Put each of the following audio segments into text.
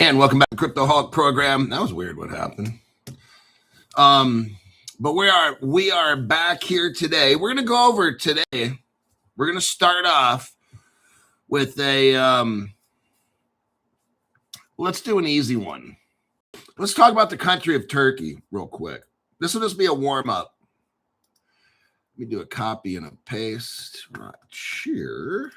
And welcome back to Crypto Hawk program. That was weird what happened. But we are back here today. We're going to go over today. We're going to start off with a let's do an easy one. Let's talk about the country of Turkey real quick. This will just be a warm up. Let me do a copy and a paste right here.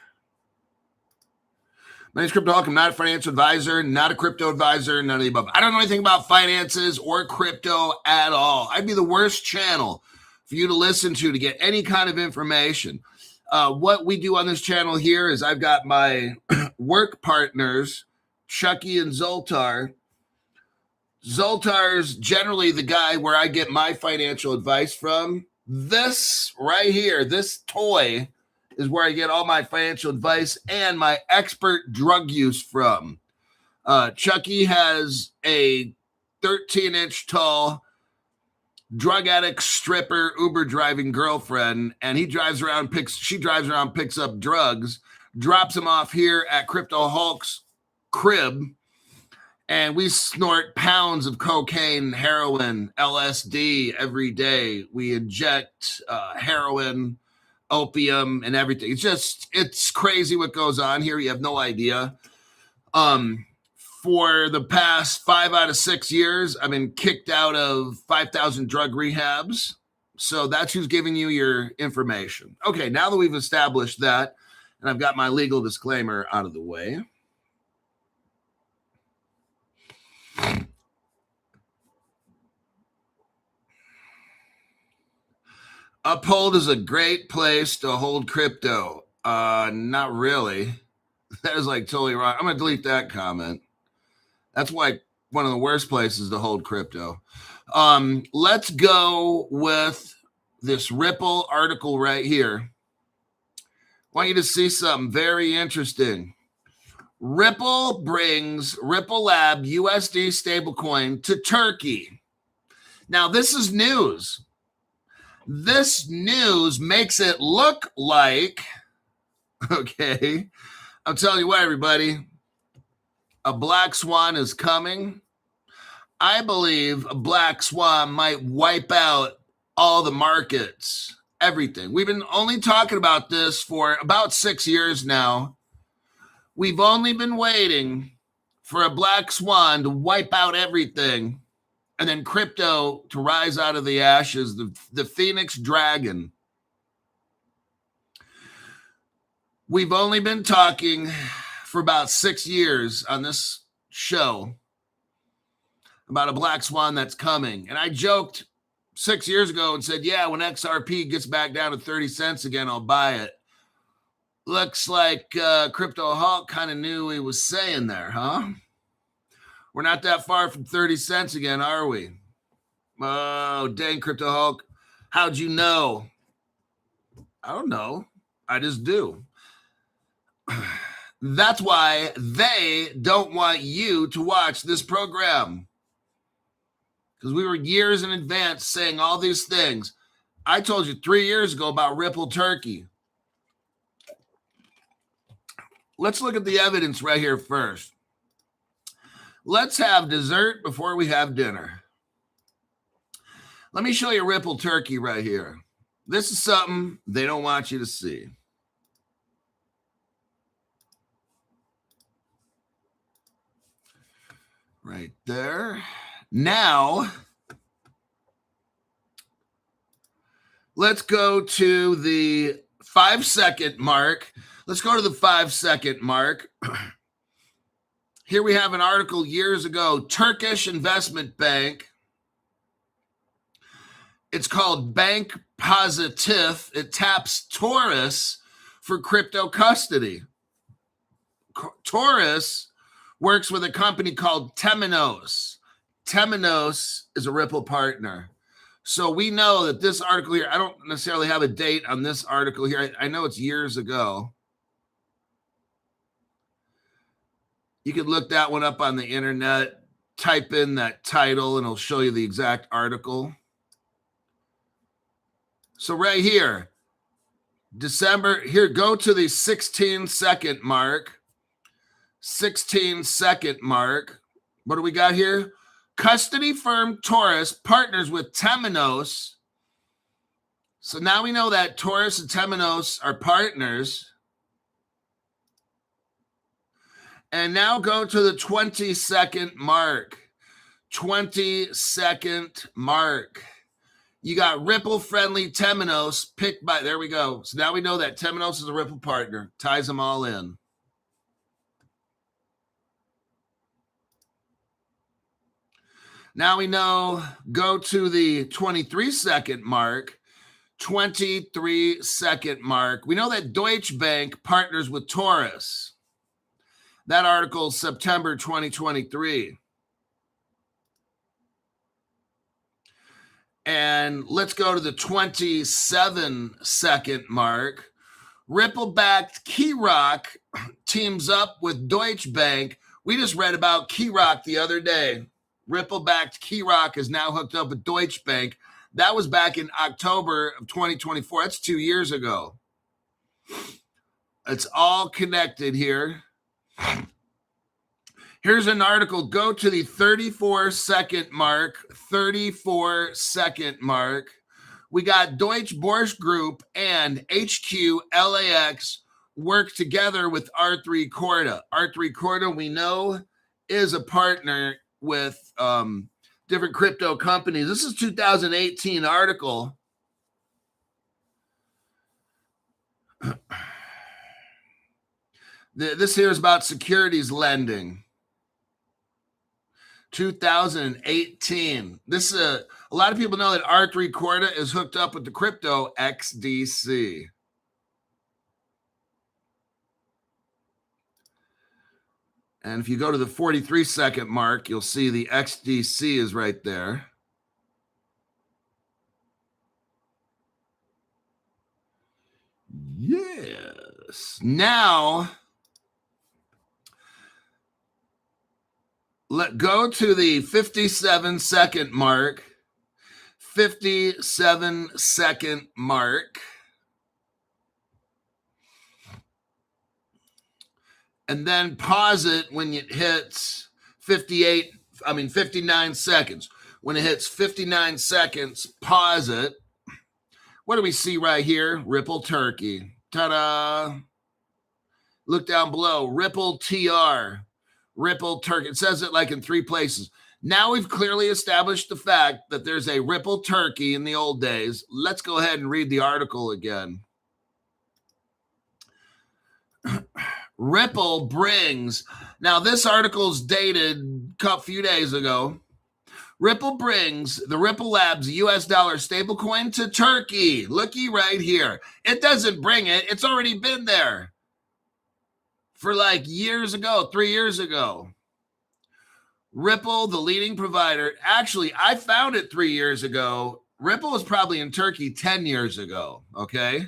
My name's Crypto Hawk. I'm not a financial advisor, not a crypto advisor, none of the above. I don't know anything about finances or crypto at all. I'd be the worst channel for you to listen to get any kind of information. What we do on this channel here is I've got my work partners, Chucky and Zoltar. Zoltar's generally the guy where I get my financial advice from. This right here, this toy, is where I get all my financial advice and my expert drug use from. Chucky has a 13-inch tall drug addict, stripper, Uber driving girlfriend, and she drives around, picks up drugs, drops them off here at Crypto Hulk's crib, and we snort pounds of cocaine, heroin, LSD every day. We inject heroin, opium, and everything. It's crazy what goes on here. You have no idea. For the past 5 out of 6 years, I've been kicked out of 5,000 drug rehabs. So that's who's giving you your information. Okay, now that we've established that, and I've got my legal disclaimer out of the way. Uphold is a great place to hold crypto. Not really. That is like totally wrong. I'm going to delete that comment. That's like one of the worst places to hold crypto. Let's go with this Ripple article right here. I want you to see something very interesting. Ripple brings Ripple Lab USD stablecoin to Turkey. Now, this is news. This news makes it look like, okay, I'm telling you what, everybody, a black swan is coming. I believe a black swan might wipe out all the markets, everything. We've been only talking about this for about 6 years now. We've only been waiting for a black swan to wipe out everything. And then crypto to rise out of the ashes, the Phoenix Dragon. We've only been talking for about 6 years on this show about a black swan that's coming. And I joked 6 years ago and said, yeah, when XRP gets back down to 30 cents again, I'll buy it. Looks like Crypto Hawk kind of knew what he was saying there, huh? We're not that far from 30 cents again, are we? Oh, dang, Crypto Hulk. How'd you know? I don't know. I just do. That's why they don't want you to watch this program. Because we were years in advance saying all these things. I told you 3 years ago about Ripple Turkey. Let's look at the evidence right here first. Let's have dessert before we have dinner. Let me show you Ripple Turkey right here. This is something they don't want you to see. Right there. Now, let's go to the 5-second mark. Let's go to the 5-second mark. Here we have an article years ago, Turkish investment bank. It's called Bank Positif. It taps Taurus for crypto custody. Taurus works with a company called Temenos. Temenos is a Ripple partner. So we know that this article here, I don't necessarily have a date on this article here. I know it's years ago. You could look that one up on the internet, type in that title, and it'll show you the exact article. So right here, December, here, go to the 16-second mark. 16-second mark. What do we got here? Custody firm Taurus partners with Temenos. So now we know that Taurus and Temenos are partners. And now go to the 20-second mark. 20-second mark. You got Ripple-friendly Temenos picked by, there we go. So now we know that Temenos is a Ripple partner. Ties them all in. Now we know, go to the 23-second mark. 23-second mark. We know that Deutsche Bank partners with Taurus. That article is September 2023. And let's go to the 27-second mark. Ripple-backed KeyRock teams up with Deutsche Bank. We just read about KeyRock the other day. Ripple-backed KeyRock is now hooked up with Deutsche Bank. That was back in October of 2024. That's 2 years ago. It's all connected here. Here's an article. Go to the 34-second mark. 34-second mark. We got Deutsche Börse Group and HQ LAX work together with R3 Corda. R3 Corda, we know, is a partner with different crypto companies. This is 2018 article. This here is about securities lending. 2018. This a lot of people know that R3 Corda is hooked up with the crypto XDC. And if you go to the 43-second mark, you'll see the XDC is right there. Yes. Now, go to the 57-second mark. 57-second mark. And then pause it when it hits 59 seconds. When it hits 59 seconds, pause it. What do we see right here? Ripple Turkey. Ta-da. Look down below. Ripple TR. Ripple Turkey. It says it like in 3 places. Now we've clearly established the fact that there's a Ripple Turkey in the old days. Let's go ahead and read the article again. Ripple brings, now this article's dated a few days ago. Ripple brings the Ripple Labs US dollar stablecoin to Turkey. Looky right here. It doesn't bring it. It's already been there for like years ago, 3 years ago. Ripple, the leading provider. Actually, I found it 3 years ago. Ripple was probably in Turkey 10 years ago, okay?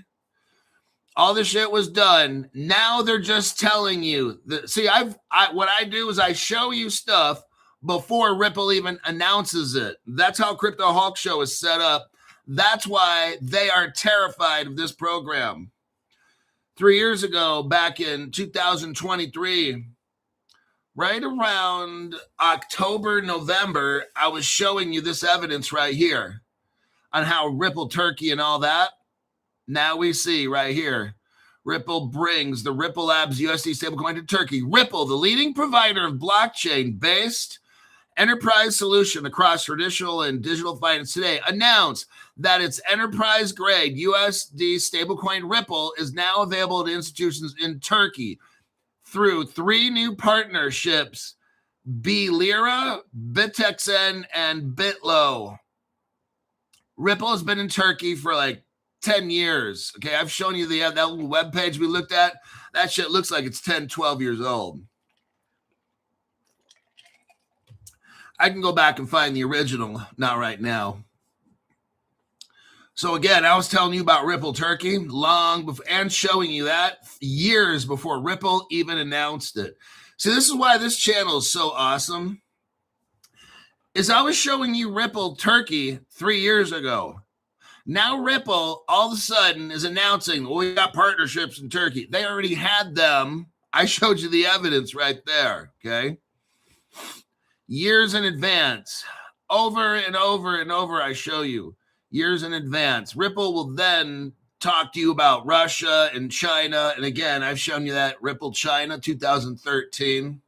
All this shit was done. Now they're just telling you that. See, what I do is I show you stuff before Ripple even announces it. That's how Crypto Hawk Show is set up. That's why they are terrified of this program. 3 years ago, back in 2023, right around October, November, I was showing you this evidence right here on how Ripple Turkey and all that. Now we see right here, Ripple brings the Ripple Labs USD stablecoin to Turkey. Ripple, the leading provider of blockchain-based enterprise solution across traditional and digital finance today, announced that its enterprise-grade USD stablecoin Ripple is now available to institutions in Turkey through 3 new partnerships, B-Lira, Bitexen, and Bitlo. Ripple has been in Turkey for like 10 years. Okay, I've shown you that little webpage we looked at. That shit looks like it's 10, 12 years old. I can go back and find the original, not right now. So again, I was telling you about Ripple Turkey long before, and showing you that years before Ripple even announced it. See, this is why this channel is so awesome. Is I was showing you Ripple Turkey 3 years ago. Now Ripple all of a sudden is announcing, well, we got partnerships in Turkey. They already had them. I showed you the evidence right there, okay? years in advance. Over and over and over, I show you years in advance. Ripple will then talk to you about Russia and China. And again, I've shown you that Ripple China 2013.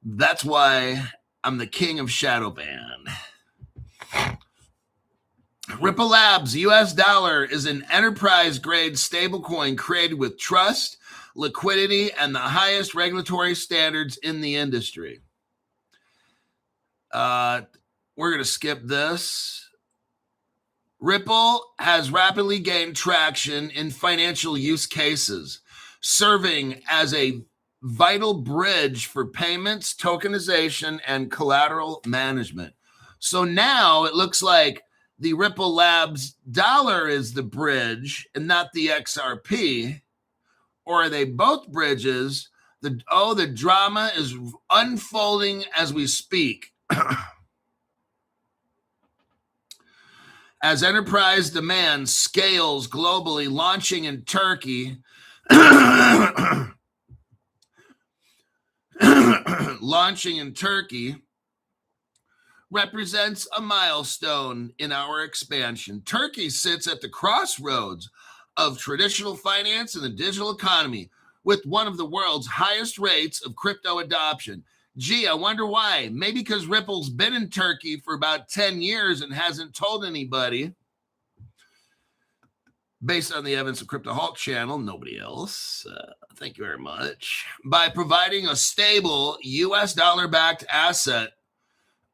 That's why I'm the king of shadow ban. Ripple Labs US dollar is an enterprise-grade stablecoin created with trust, liquidity, and the highest regulatory standards in the industry. We're going to skip this. Ripple has rapidly gained traction in financial use cases, serving as a vital bridge for payments, tokenization, and collateral management. So now it looks like the Ripple Labs dollar is the bridge and not the XRP. Or are they both bridges? The drama is unfolding as we speak. As enterprise demand scales globally, launching in Turkey, represents a milestone in our expansion. Turkey sits at the crossroads of traditional finance and the digital economy with one of the world's highest rates of crypto adoption. Gee, I wonder why. Maybe because Ripple's been in Turkey for about 10 years and hasn't told anybody. Based on the evidence of Crypto Halt channel, nobody else. Thank you very much. By providing a stable US dollar-backed asset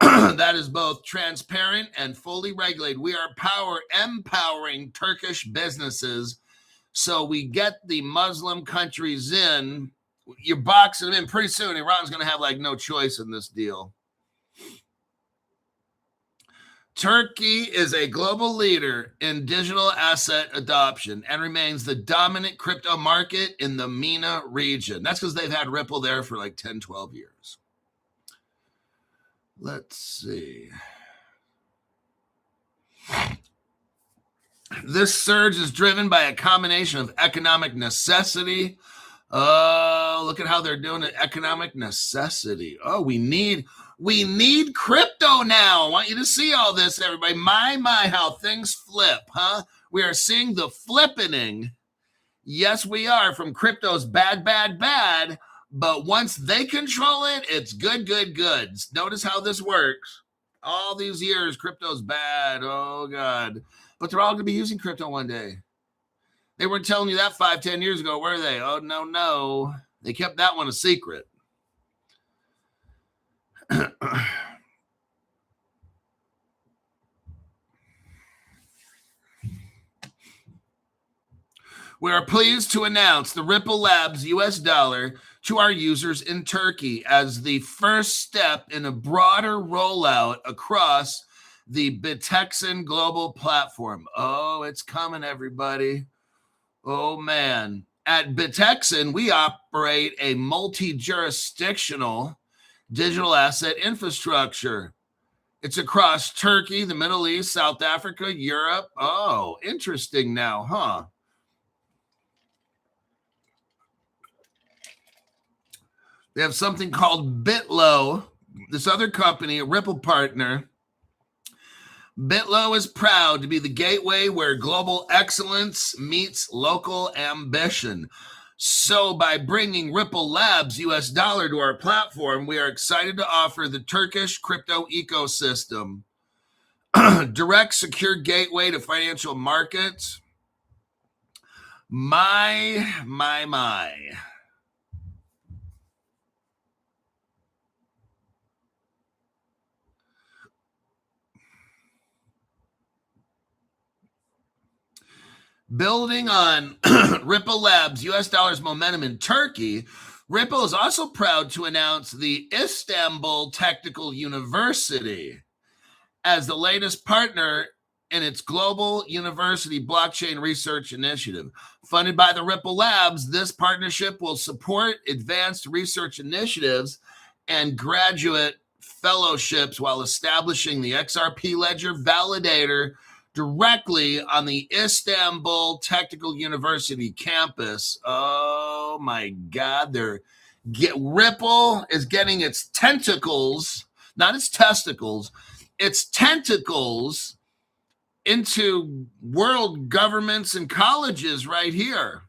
that is both transparent and fully regulated, we are empowering Turkish businesses. So we get the Muslim countries in. You're boxing them in. Pretty soon, Iran's going to have like no choice in this deal. Turkey is a global leader in digital asset adoption and remains the dominant crypto market in the MENA region. That's because they've had Ripple there for like 10, 12 years. Let's see. This surge is driven by a combination of economic necessity. Oh, look at how they're doing it. Economic necessity. Oh, we need crypto now. I want you to see all this, everybody. My, how things flip, huh? We are seeing the flippening. Yes, we are, from crypto's bad. But once they control it, it's good. Notice how this works. All these years, crypto's bad. Oh, God. But they're all going to be using crypto one day. They weren't telling you that 5, 10 years ago, were they? Oh, no. They kept that one a secret. We are pleased to announce the Ripple Labs US dollar to our users in Turkey as the first step in a broader rollout across the Bitexen global platform. Oh, it's coming, everybody. Oh, man. At Bitexen, we operate a multi-jurisdictional digital asset infrastructure. It's across Turkey, the Middle East, South Africa, Europe. Oh, interesting now, huh? They have something called BitLo, this other company, a Ripple partner. BitLo is proud to be the gateway where global excellence meets local ambition. So by bringing Ripple Labs US dollar to our platform, we are excited to offer the Turkish crypto ecosystem. Direct secure gateway to financial markets. My. Building on Ripple Labs US dollar's momentum in Turkey, Ripple is also proud to announce the Istanbul Technical University as the latest partner in its global university blockchain research initiative. Funded by the Ripple Labs, this partnership will support advanced research initiatives and graduate fellowships while establishing the XRP Ledger Validator directly on the Istanbul Technical University campus. Oh my God, Ripple is getting its tentacles not its testicles, its tentacles into world governments and colleges right here.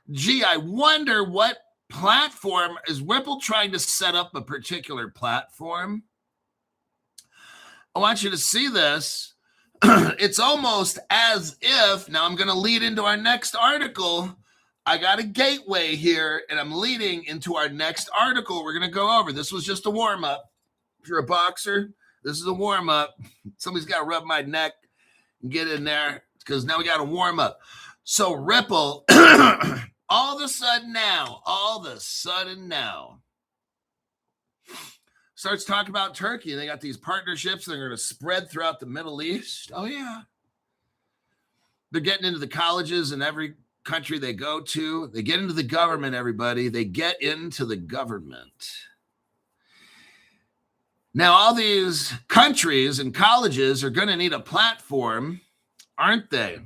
Gee, I wonder what platform is Ripple trying to set up a particular platform? I want you to see this. It's almost as if, now I'm going to lead into our next article. I got a gateway here, and I'm leading into our next article we're going to go over. This was just a warm-up. If you're a boxer, this is a warm-up. Somebody's got to rub my neck and get in there because now we got to warm up. So Ripple, all of a sudden now, starts talking about Turkey. They got these partnerships that are going to spread throughout the Middle East. Oh, yeah. They're getting into the colleges in every country they go to. They get into the government, everybody. They get into the government. Now, all these countries and colleges are going to need a platform, aren't they?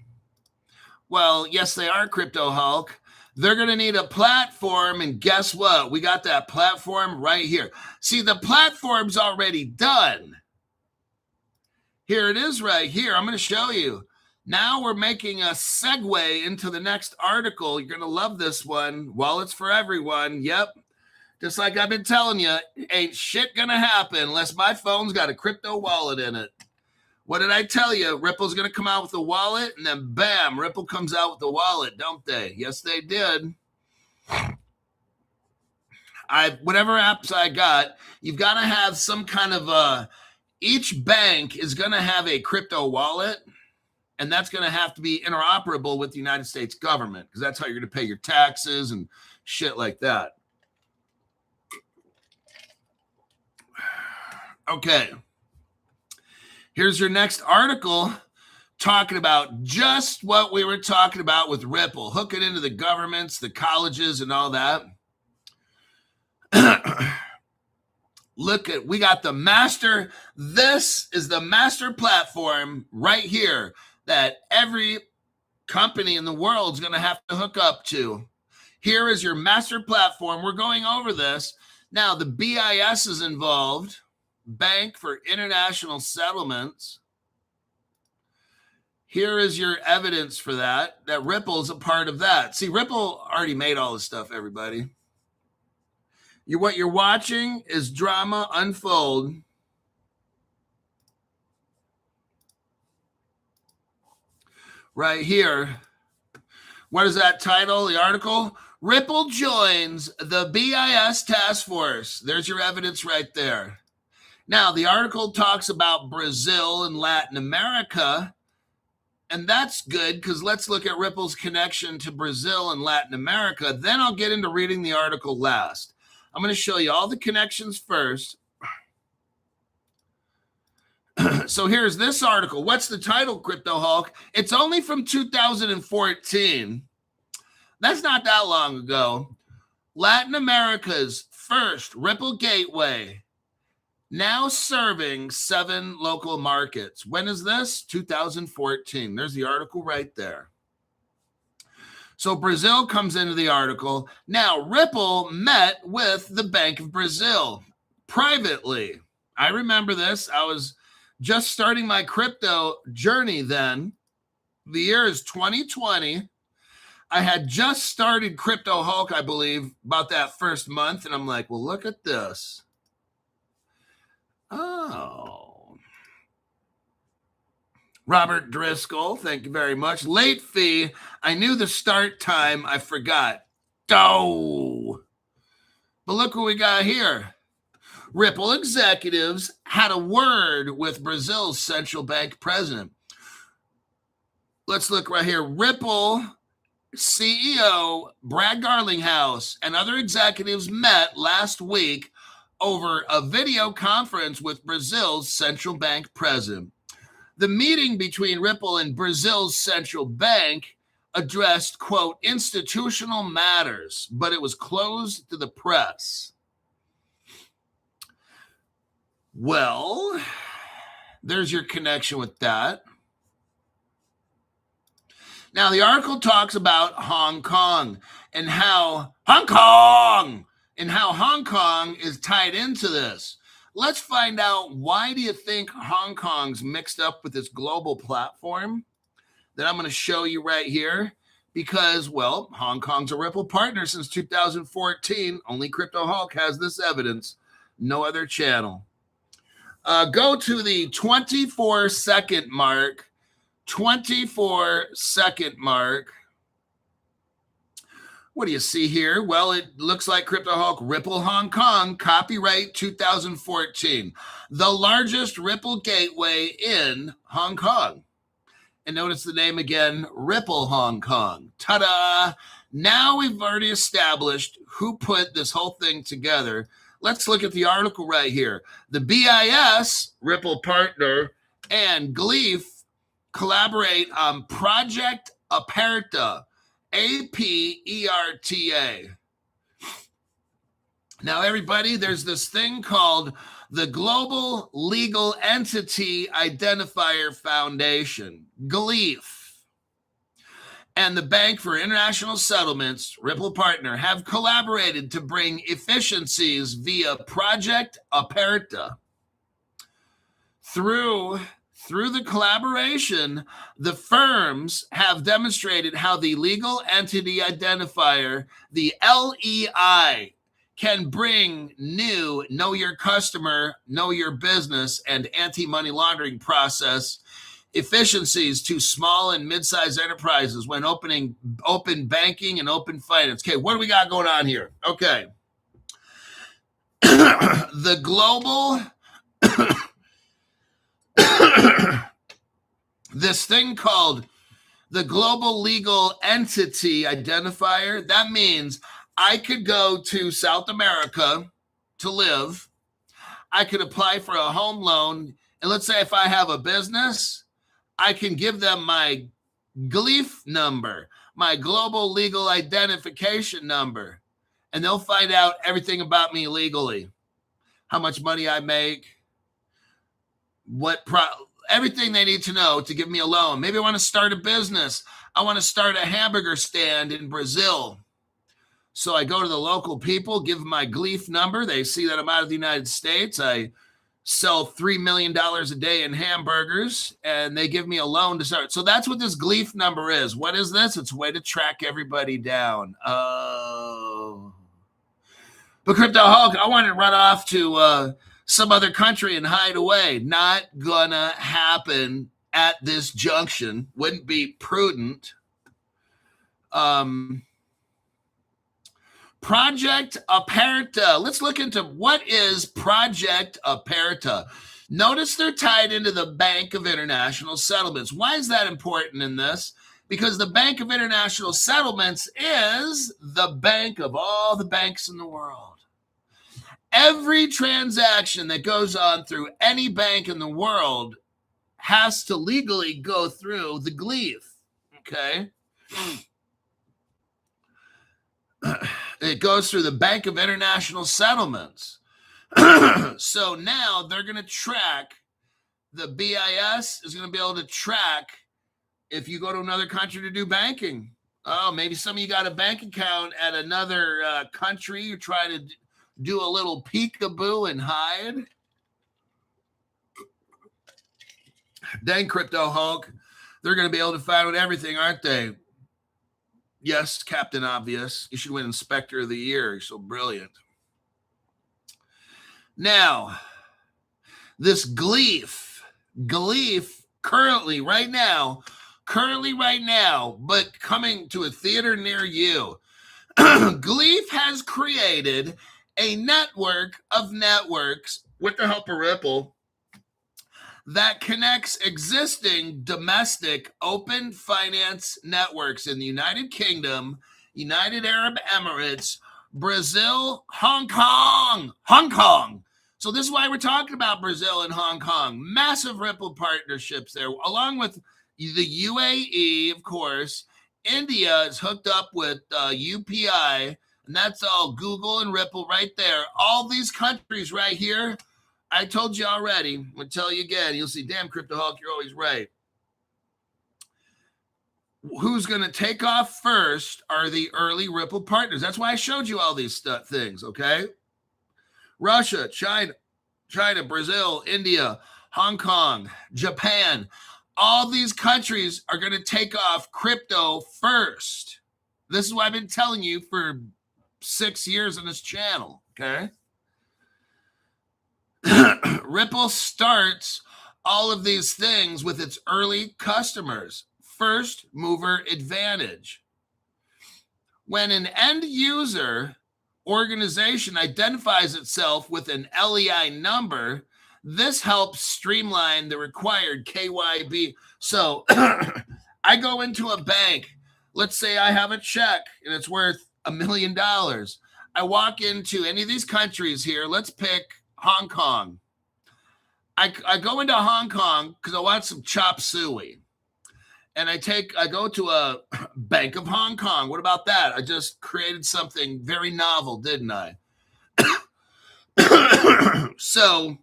Well, yes, they are, Crypto Hulk. They're going to need a platform, and guess what? We got that platform right here. See, the platform's already done. Here it is right here. I'm going to show you. Now we're making a segue into the next article. You're going to love this one. Wallets for everyone. Yep. Just like I've been telling you, ain't shit going to happen unless my phone's got a crypto wallet in it. What did I tell you? Ripple's going to come out with a wallet, and then bam, Ripple comes out with the wallet, don't they? Yes, they did. Whatever apps I got, you've got to have some kind of each bank is going to have a crypto wallet, and that's going to have to be interoperable with the United States government because that's how you're going to pay your taxes and shit like that. Okay. Here's your next article talking about just what we were talking about with Ripple, hooking into the governments, the colleges, and all that. We got the master. This is the master platform right here that every company in the world is going to have to hook up to. Here is your master platform. We're going over this. Now, the BIS is involved. Bank for International Settlements. Here is your evidence for that Ripple is a part of that. See, Ripple already made all this stuff, everybody. What you're watching is drama unfold. Right here. What is that title, the article? Ripple joins the BIS task force. There's your evidence right there. Now, the article talks about Brazil and Latin America, and that's good because let's look at Ripple's connection to Brazil and Latin America. Then I'll get into reading the article last. I'm going to show you all the connections first. So here's this article. What's the title, Crypto Hulk? It's only from 2014. That's not that long ago. Latin America's first Ripple gateway. Now serving 7 local markets. When is this? 2014. There's the article right there. So Brazil comes into the article. Now, Ripple met with the Bank of Brazil privately. I remember this. I was just starting my crypto journey then. The year is 2020. I had just started Crypto Hulk, I believe, about that first month. And I'm like, well, look at this. Oh. Robert Driscoll, thank you very much. Late fee. I knew the start time. I forgot. Oh. But look what we got here. Ripple executives had a word with Brazil's central bank president. Let's look right here. Ripple CEO Brad Garlinghouse and other executives met last week over a video conference with Brazil's central bank president. The meeting between Ripple and Brazil's central bank addressed, quote, institutional matters, but it was closed to the press. Well, there's your connection with that. Now, the article talks about Hong Kong and how Hong Kong is tied into this. let's find out, why do you think Hong Kong's mixed up with this global platform that I'm going to show you right here? Because, well, Hong Kong's a Ripple partner since 2014. Only Crypto Hulk has this evidence. No other channel. Go to the 24-second mark. 24-second mark. What do you see here? Well, it looks like Crypto Hulk Ripple Hong Kong, copyright 2014. The largest Ripple gateway in Hong Kong. And notice the name again, Ripple Hong Kong. Ta-da! Now we've already established who put this whole thing together. Let's look at the article right here. The BIS, Ripple partner, and Gleef collaborate on Project Aperta, APERTA. Now, everybody, there's this thing called the Global Legal Entity Identifier Foundation, GLEAF, and the Bank for International Settlements, Ripple partner, have collaborated to bring efficiencies via Project Aperta. Through the collaboration, the firms have demonstrated how the legal entity identifier, the LEI, can bring new know your customer, know your business, and anti-money laundering process efficiencies to small and mid-sized enterprises when opening open banking and open finance. Okay, what do we got going on here? Okay. The global this thing called the Global Legal Entity Identifier, that means I could go to South America to live. I could apply for a home loan. And let's say if I have a business, I can give them my GLEAF number, my Global Legal Identification number, and they'll find out everything about me legally. How much money I make, everything they need to know to give me a loan. Maybe I want to start a business. I want to start a hamburger stand in Brazil. So I go to the local people, give them my GLEAF number. They see that I'm out of the United States. I sell $3 million a day in hamburgers, and they give me a loan to start. So that's what this GLEAF number is. What is this? It's a way to track everybody down. Oh. But Crypto Hulk, I want to run off to some other country and hide away. Not gonna happen at this junction. Wouldn't be prudent. Project Aperta. Let's look into what is Project Aperta. Notice they're tied into the Bank of International Settlements. Why is that important in this? Because the Bank of International Settlements is the bank of all the banks in the world. Every transaction that goes on through any bank in the world has to legally go through the GLEAF, okay? It goes through the Bank of International Settlements. So now they're going to track, the BIS is going to be able to track if you go to another country to do banking. Oh, maybe some of you got a bank account at another country. You're trying to do a little peekaboo and hide. Dang, Crypto Hulk. They're going to be able to find out everything, aren't they? Yes, Captain Obvious. You should win Inspector of the Year. You're so brilliant. Now, this GLEAF currently right now, but coming to a theater near you, GLEAF has created a network of networks with the help of Ripple that connects existing domestic open finance networks in the United Kingdom, United Arab Emirates, Brazil, Hong Kong. So this is why we're talking about Brazil and Hong Kong. Massive Ripple partnerships there, along with the UAE, of course. India is hooked up with UPI, and that's all Google and Ripple right there. All these countries right here, I told you already. I'm going to tell you again. You'll see, damn, Crypto Hulk, you're always right. Who's going to take off first are the early Ripple partners. That's why I showed you all these things, okay? Russia, China, China, Brazil, India, Hong Kong, Japan. All these countries are going to take off crypto first. This is what I've been telling you for 6 years on this channel, okay? Ripple starts all of these things with its early customers. First mover advantage. When an end user organization identifies itself with an LEI number, this helps streamline the required KYB. So I go into a bank. Let's say I have a check and it's worth $1 million. I walk into any of these countries here. Let's pick Hong Kong. I go into Hong Kong because I want some chop suey. And I go to a Bank of Hong Kong. What about that? I just created something very novel, didn't I? So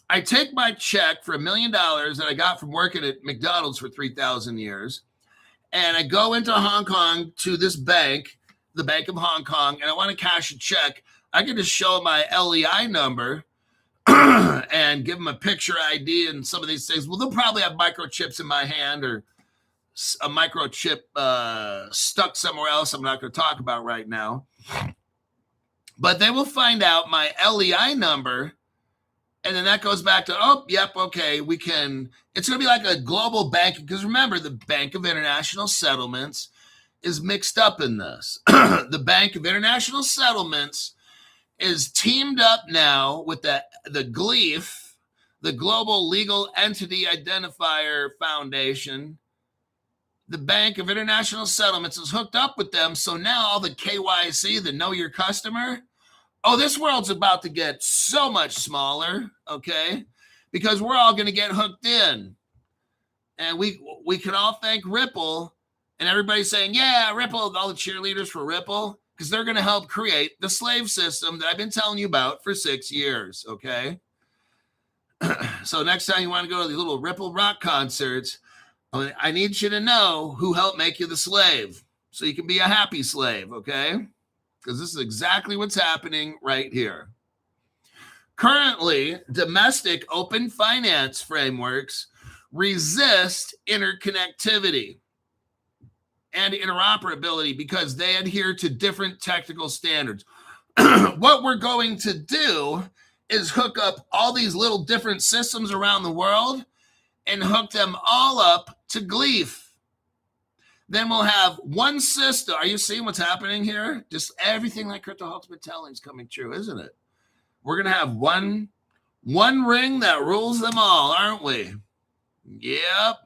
I take my check for $1 million that I got from working at McDonald's for 3,000 years. And I go into Hong Kong to this bank, the Bank of Hong Kong, and I want to cash a check. I can just show my LEI number and give them a picture ID and some of these things. Well, they'll probably have microchips in my hand or a microchip stuck somewhere else I'm not going to talk about right now. But they will find out my LEI number, and then that goes back to, oh, yep, okay, we can. It's going to be like a global bank, because remember, the Bank of International Settlements is mixed up in this. The Bank of International Settlements is teamed up now with the GLEAF, the Global Legal Entity Identifier Foundation. The Bank of International Settlements is hooked up with them. So now all the KYC, the know your customer, oh, this world's about to get so much smaller, okay? Because we're all going to get hooked in. And we can all thank Ripple. And everybody's saying, yeah, Ripple, all the cheerleaders for Ripple, because they're going to help create the slave system that I've been telling you about for 6 years, okay? So next time you want to go to the little Ripple rock concerts, I need you to know who helped make you the slave so you can be a happy slave, okay? Because this is exactly what's happening right here. Currently, domestic open finance frameworks resist interconnectivity and interoperability because they adhere to different technical standards. What we're going to do is hook up all these little different systems around the world and hook them all up to GLEAF. Then we'll have one system. Are you seeing what's happening here? Just everything like Crypto Ultimate Telling is coming true, isn't it? We're going to have one ring that rules them all, aren't we? Yep.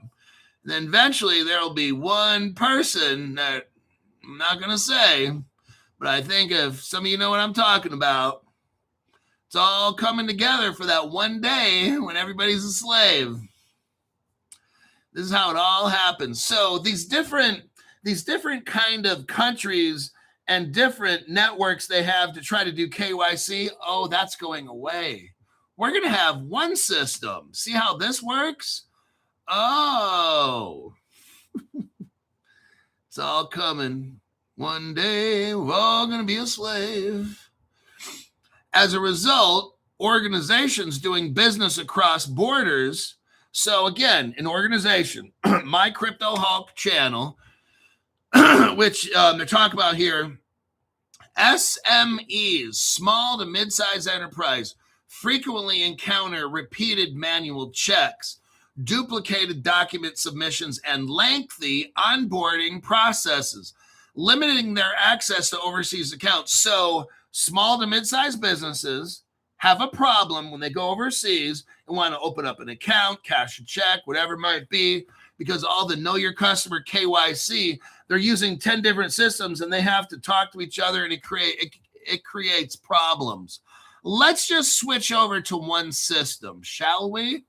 Then eventually there will be one person that I'm not going to say, but I think if some of you know what I'm talking about, it's all coming together for that one day when everybody's a slave. This is how it all happens. So these different kind of countries and different networks they have to try to do KYC, oh, that's going away. We're going to have one system. See how this works? Oh, it's all coming. One day we're all going to be a slave. As a result, organizations doing business across borders. So again, an organization, my Crypto Hulk channel, which they're talking about here, SMEs, small to mid-sized enterprise, frequently encounter repeated manual checks, duplicated document submissions, and lengthy onboarding processes, limiting their access to overseas accounts. So small to mid-sized businesses have a problem when they go overseas and want to open up an account, cash a check, whatever it might be, because all the know your customer KYC, they're using 10 different systems and they have to talk to each other, and it creates problems. Let's just switch over to one system, shall we?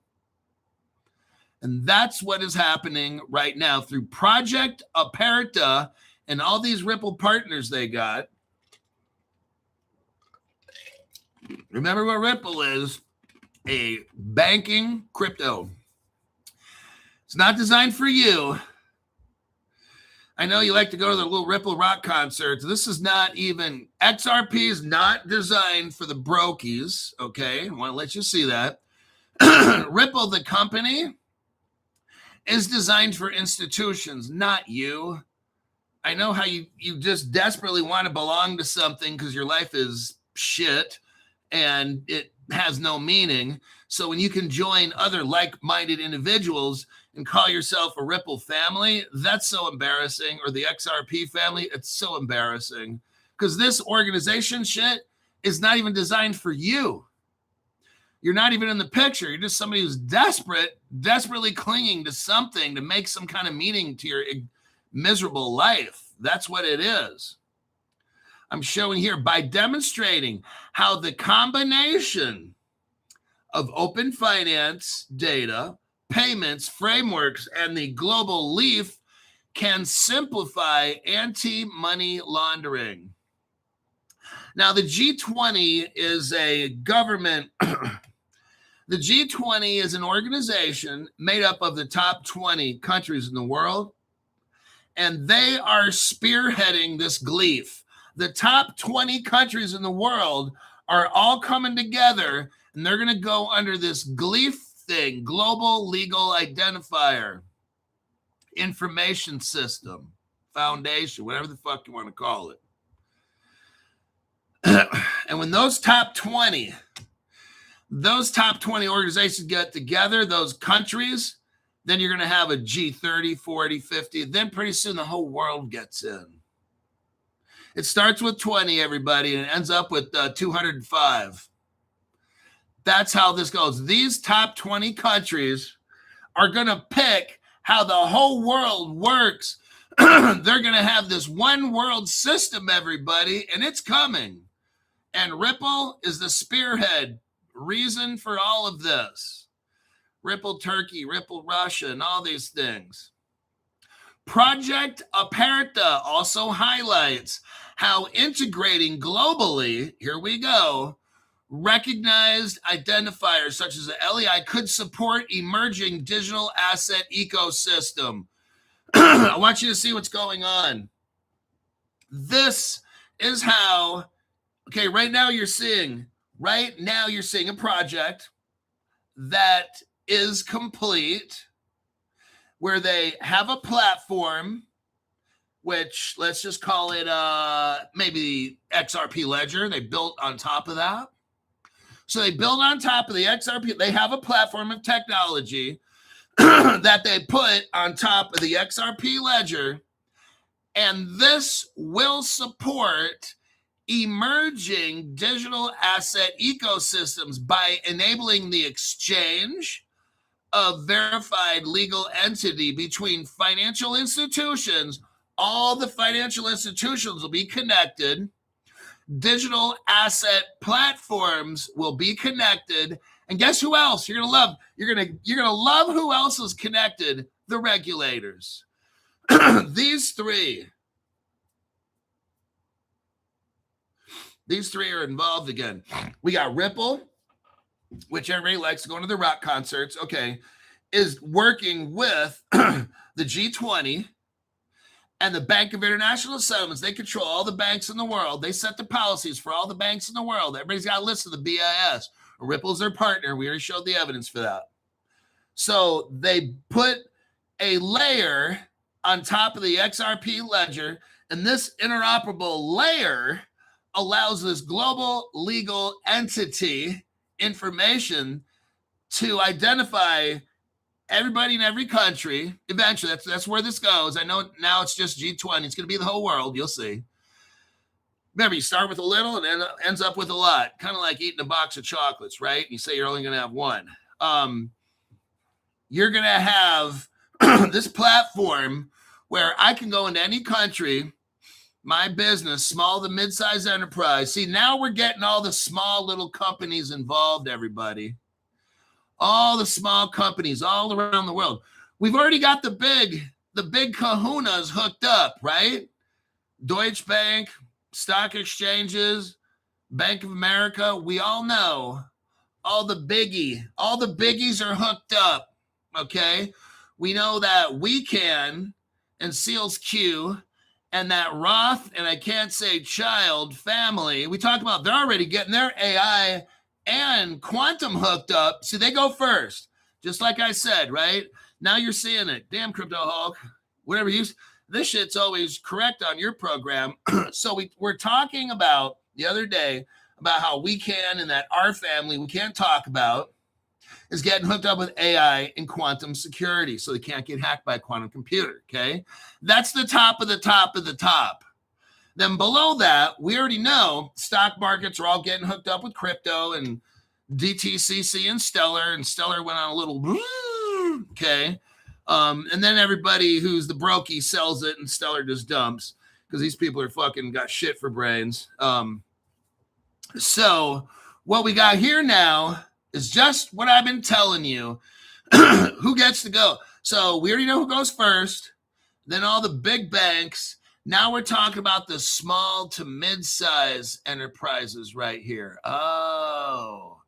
And that's what is happening right now through Project Aperta and all these Ripple partners they got. Remember what Ripple is, a banking crypto. It's not designed for you. I know you like to go to the little Ripple rock concerts. This is not even, XRP is not designed for the brokies, okay? I want to let you see that. Ripple, the company, is designed for institutions, not you. I know how you just desperately want to belong to something because your life is shit and it has no meaning. So when you can join other like-minded individuals and call yourself a Ripple family, that's so embarrassing. Or the XRP family, it's so embarrassing. Because this organization shit is not even designed for you. You're not even in the picture. You're just somebody who's desperately clinging to something to make some kind of meaning to your miserable life. That's what it is. I'm showing here by demonstrating how the combination of open finance data, payments, frameworks, and the global leaf can simplify anti-money laundering. Now, the G20 is a government. The G20 is an organization made up of the top 20 countries in the world, and they are spearheading this gleef. The top 20 countries in the world are all coming together, and they're going to go under this gleef thing, Global Legal Identifier, Information System, Foundation, whatever the fuck you want to call it. And when those top 20 organizations get together, those countries, then you're going to have a G30, 40, 50. Then pretty soon the whole world gets in. It starts with 20, everybody, and it ends up with 205. That's how this goes. These top 20 countries are going to pick how the whole world works. They're going to have this one world system, everybody, and it's coming. And Ripple is the spearhead reason for all of this. Ripple Turkey, Ripple Russia, and all these things. Project Aperta also highlights how integrating globally, here we go, recognized identifiers such as the LEI could support emerging digital asset ecosystem. I want you to see what's going on. This is how, okay, right now you're seeing a project that is complete where they have a platform, which let's just call it maybe XRP Ledger. They built on top of that. So they build on top of the XRP. They have a platform of technology that they put on top of the XRP Ledger. And this will support emerging digital asset ecosystems by enabling the exchange of verified legal entity between financial institutions. All the financial institutions will be connected. Digital asset platforms will be connected. And guess who else you're going to love? You're going to love who else is connected? The regulators. These three are involved again. We got Ripple, which everybody likes to go to the rock concerts, okay, is working with the G20 and the Bank of International Settlements. They control all the banks in the world. They set the policies for all the banks in the world. Everybody's got a list of the BIS. Ripple's their partner. We already showed the evidence for that. So they put a layer on top of the XRP ledger, and this interoperable layer allows this global legal entity information to identify everybody in every country. Eventually, that's where this goes. I know now it's just G20. It's going to be the whole world. You'll see. Remember, you start with a little and it ends up with a lot. Kind of like eating a box of chocolates, right? You say you're only going to have one. You're going to have this platform where I can go into any country, my business, small to mid-sized enterprise. See, now we're getting all the small little companies involved, everybody. All the small companies all around the world. We've already got the big kahunas hooked up, right? Deutsche Bank, stock exchanges, Bank of America. We all know all the biggies are hooked up, okay? We know that we can and Seals Q and that Roth, and I can't say child family, we talk about they're already getting their AI and quantum hooked up. See, they go first, just like I said, right? Now you're seeing it. Damn, Crypto Hulk, whatever you, this shit's always correct on your program. So we're talking about the other day about how we can, and that our family, we can't talk about, is getting hooked up with AI and quantum security so they can't get hacked by a quantum computer, okay? That's the top of the top of the top. Then below that, we already know stock markets are all getting hooked up with crypto and DTCC and Stellar went on a little, okay? And then everybody who's the brokey sells it and Stellar just dumps because these people are fucking got shit for brains. So what we got here now is just what I've been telling you. Who gets to go? So we already know who goes first, then all the big banks. Now we're talking about the small to mid-size enterprises right here. Oh,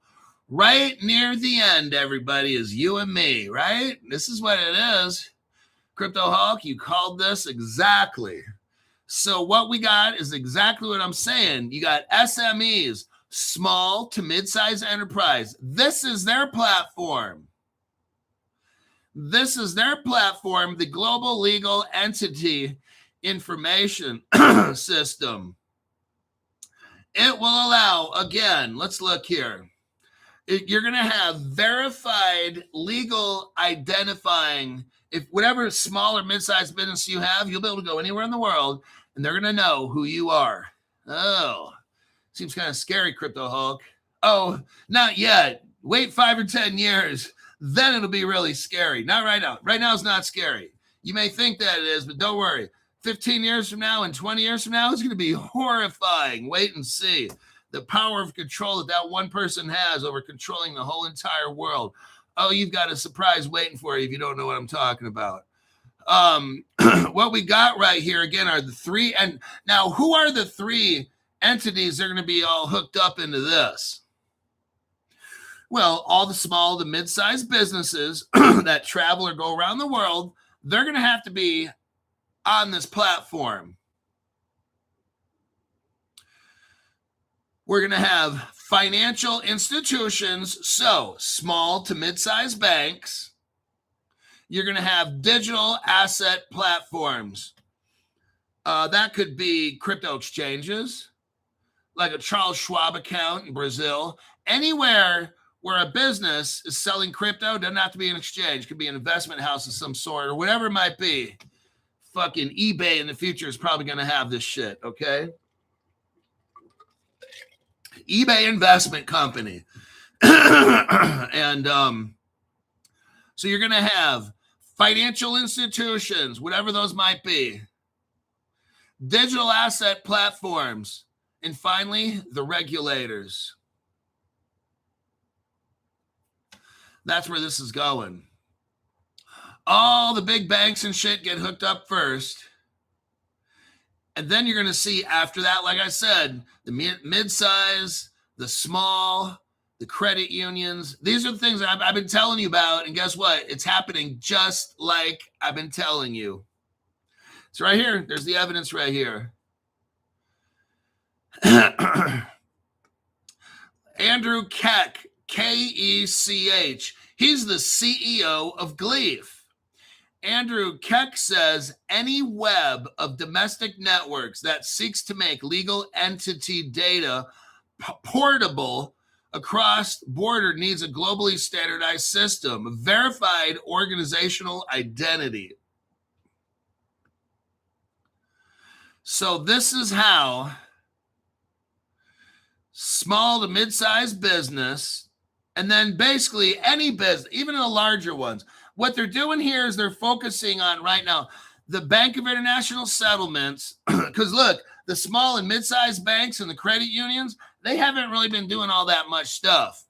right near the end, everybody, is you and me, right? This is what it is. Crypto Hulk, you called this exactly. So what we got is exactly what I'm saying. You got SMEs, small to mid-size enterprise. This is their platform. This is their platform, the Global Legal Entity Information System. It will allow, again, let's look here. You're going to have verified legal identifying. If whatever small or mid-sized business you have, you'll be able to go anywhere in the world, and they're going to know who you are. Oh, seems kind of scary, Crypto Hulk. Oh, not yet. Wait 5 or 10 years. Then it'll be really scary. Not right now. Right now it's not scary. You may think that it is, but don't worry. 15 years from now and 20 years from now, it's going to be horrifying. Wait and see. The power of control that one person has over controlling the whole entire world. Oh, you've got a surprise waiting for you if you don't know what I'm talking about. What we got right here, again, are the three. And now, who are the three entities that are going to be all hooked up into this? Well, all the small to mid-sized businesses that travel or go around the world, they're going to have to be on this platform. We're going to have financial institutions, so small to mid-sized banks. You're going to have digital asset platforms. That could be crypto exchanges, like a Charles Schwab account in Brazil. Anywhere where a business is selling crypto, doesn't have to be an exchange. It could be an investment house of some sort or whatever it might be. Fucking eBay in the future is probably going to have this shit, okay? eBay investment company. And so you're going to have financial institutions, whatever those might be, digital asset platforms, and finally, the regulators. That's where this is going. All the big banks and shit get hooked up first. And then you're going to see after that, like I said, the mid-size, the small, the credit unions. These are the things that I've been telling you about. And guess what? It's happening just like I've been telling you. It's right here. There's the evidence right here. Andrew Keck, K-E-C-H. He's the CEO of Gleef. Andrew Keck says any web of domestic networks that seeks to make legal entity data portable across border needs a globally standardized system, a verified organizational identity. So this is how small to mid-sized business, and then basically any business, even the larger ones, what they're doing here is they're focusing on right now the Bank of International Settlements, because look, the small and mid-sized banks and the credit unions, they haven't really been doing all that much stuff.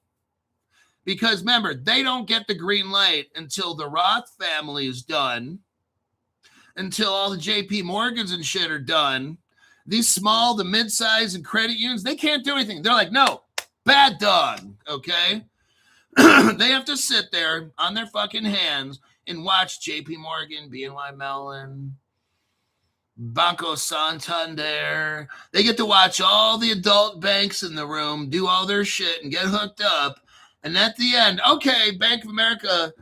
Because remember, they don't get the green light until the Roth family is done, until all the JP Morgans and shit are done. These small, the mid-size and credit unions, they can't do anything. They're like, no, bad dog, okay? They have to sit there on their fucking hands and watch JP Morgan, BNY Mellon, Banco Santander. They get to watch all the adult banks in the room do all their shit and get hooked up. And at the end, okay, Bank of America,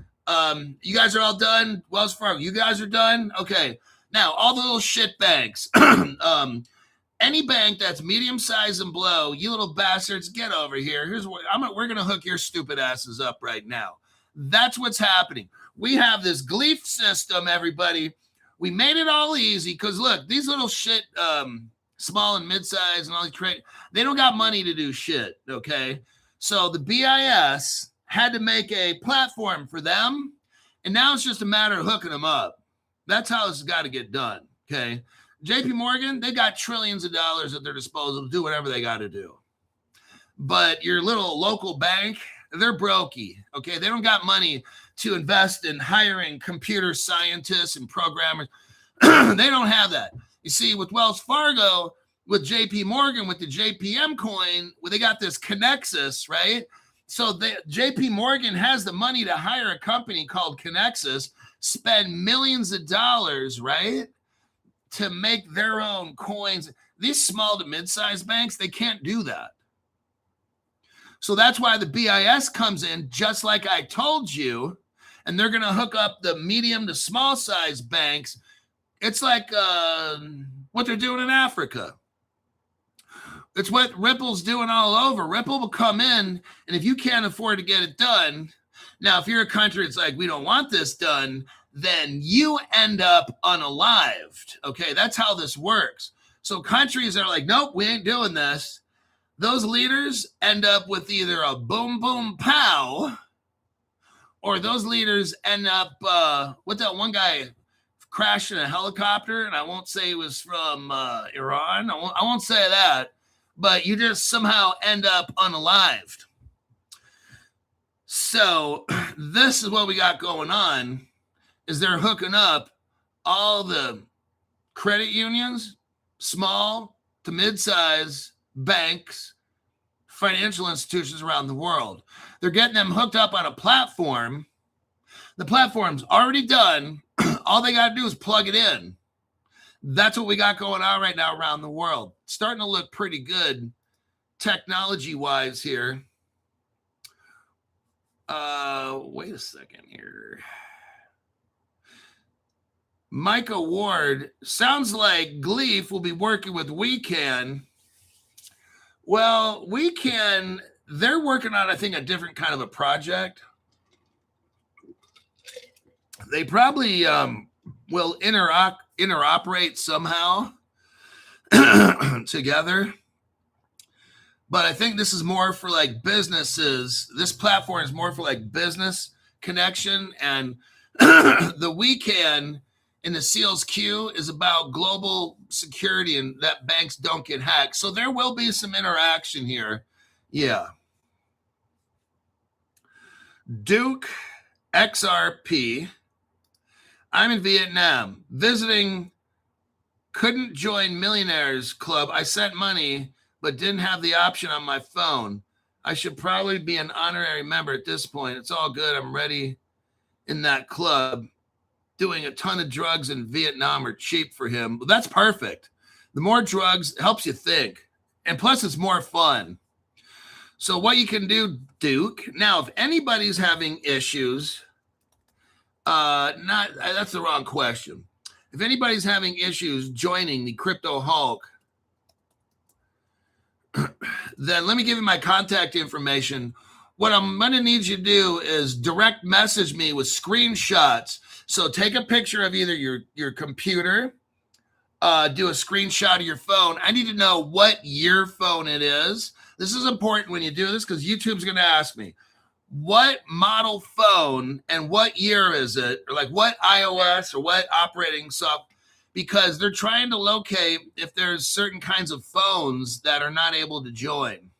you guys are all done. Wells Fargo, you guys are done. Okay, now all the little shit banks, any bank that's medium size and below, you little bastards, get over here. Here's what we're gonna hook your stupid asses up right now. That's what's happening. We have this gleef system, everybody. We made it all easy because look, these little shit, small and mid-size and all these trade, they don't got money to do shit. Okay, so the BIS had to make a platform for them, and now it's just a matter of hooking them up. That's how this has got to get done. Okay. JP Morgan, they got trillions of dollars at their disposal to do whatever they got to do. But your little local bank, they're brokey, okay? They don't got money to invest in hiring computer scientists and programmers. They don't have that. You see, with Wells Fargo, with JP Morgan, with the JPM coin, well, they got this Connexus, right? So JP Morgan has the money to hire a company called Connexus, spend millions of dollars, right, to make their own coins. These small to mid-sized banks, they can't do that. So that's why the BIS comes in, just like I told you, and they're going to hook up the medium to small size banks. It's like what they're doing in Africa. It's what Ripple's doing all over. Ripple will come in, and if you can't afford to get it done, now, if you're a country, it's like, we don't want this done, then you end up unalived. Okay, that's how this works. So countries are like, nope, we ain't doing this. Those leaders end up with either a boom, boom, pow, or those leaders end up, what that one guy crashed in a helicopter, and I won't say it was from Iran. I won't say that, but you just somehow end up unalived. So this is what we got going on, is they're hooking up all the credit unions, small to mid-size banks, financial institutions around the world. They're getting them hooked up on a platform. The platform's already done. All they got to do is plug it in. That's what we got going on right now around the world. It's starting to look pretty good technology-wise here. Wait a second here. Micah Ward, sounds like Gleef will be working with WeCan. Well, WeCan, they're working on, I think, a different kind of a project. They probably will interoperate somehow together. But I think this is more for like businesses. This platform is more for like business connection. And the WeCan in the Seals Q is about global security and that banks don't get hacked. So there will be some interaction here. Yeah. Duke XRP. I'm in Vietnam visiting. Couldn't join Millionaires Club. I sent money, but didn't have the option on my phone. I should probably be an honorary member at this point. It's all good. I'm ready in that club. Doing a ton of drugs in Vietnam are cheap for him. Well, that's perfect. The more drugs helps you think. And plus, it's more fun. So what you can do, Duke, now, if anybody's having issues, that's the wrong question. If anybody's having issues joining the Crypto Hulk, then let me give you my contact information. What I'm going to need you to do is direct message me with screenshots. So take a picture of either your computer, do a screenshot of your phone. I need to know what year phone it is. This is important when you do this because YouTube's going to ask me, what model phone and what year is it? Or like what iOS or what operating software? Because they're trying to locate if there's certain kinds of phones that are not able to join.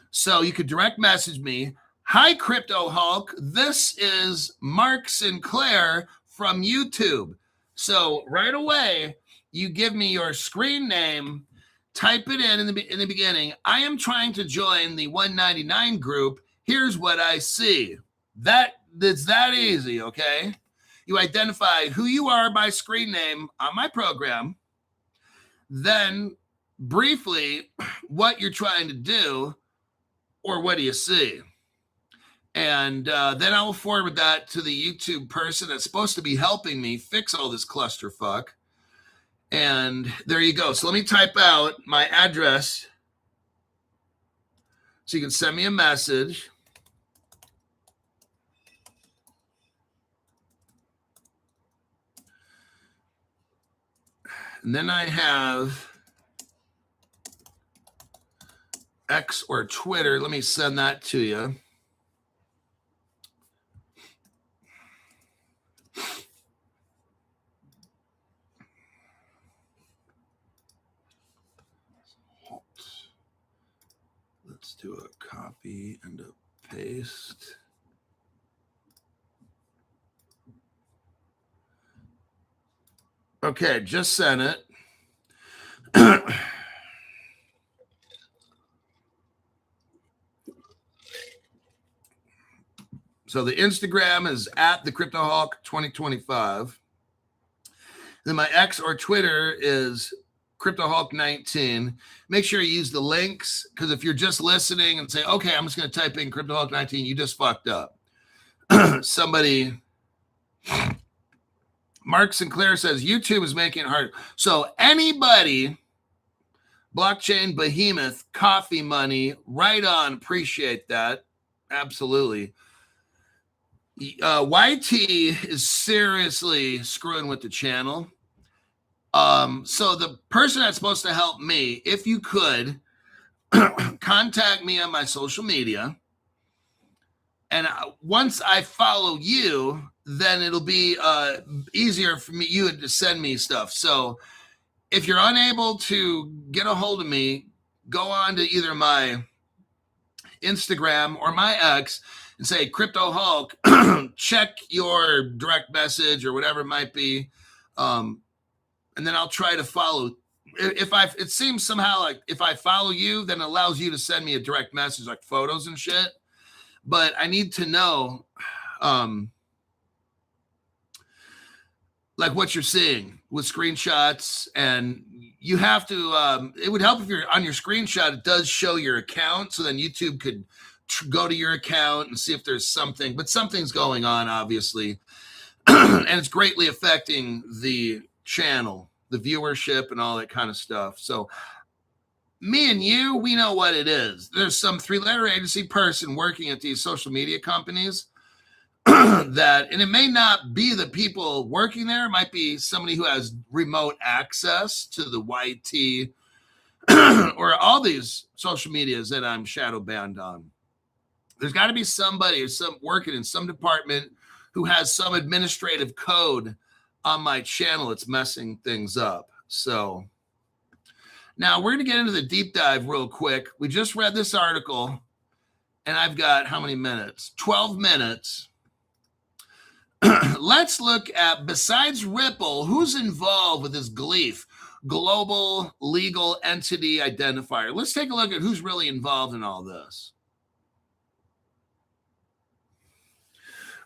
So you could direct message me. Hi, Crypto Hulk. This is Mark Sinclair from YouTube. So right away, you give me your screen name, type it in the beginning. I am trying to join the 199 group. Here's what I see. It's that easy, okay? You identify who you are by screen name on my program, then briefly what you're trying to do or what do you see. And then I will forward that to the YouTube person that's supposed to be helping me fix all this clusterfuck. And there you go. So let me type out my address so you can send me a message. And then I have X or Twitter. Let me send that to you. Let's do a copy and a paste. Okay, just sent it. So the Instagram is at the CryptoHawk 2025. Then my X or Twitter is CryptoHawk19. Make sure you use the links, because if you're just listening and say, okay, I'm just going to type in CryptoHawk19, you just fucked up. Somebody, Mark Sinclair says, YouTube is making it hard. So anybody, blockchain behemoth, coffee money, right on, appreciate that. Absolutely. YT is seriously screwing with the channel. So the person that's supposed to help me, if you could, contact me on my social media. And once I follow you, then it'll be easier for you to send me stuff. So if you're unable to get a hold of me, go on to either my Instagram or my X and say, Crypto Hulk, check your direct message or whatever it might be. And then I'll try to follow. It seems somehow like if I follow you, then it allows you to send me a direct message, like photos and shit. But I need to know, like what you're seeing with screenshots, and you have to, it would help if you're on your screenshot, it does show your account. So then YouTube could go to your account and see if there's something, but something's going on, obviously. And it's greatly affecting the channel, the viewership and all that kind of stuff. So me and you, we know what it is. There's some 3-letter agency person working at these social media companies that, and it may not be the people working there. It might be somebody who has remote access to the YT or all these social medias that I'm shadow banned on. There's got to be somebody or some working in some department who has some administrative code on my channel that's messing things up. So now we're going to get into the deep dive real quick. We just read this article, and I've got how many minutes? 12 minutes. Let's look at, besides Ripple, who's involved with this Gleef, Global Legal Entity Identifier. Let's take a look at who's really involved in all this.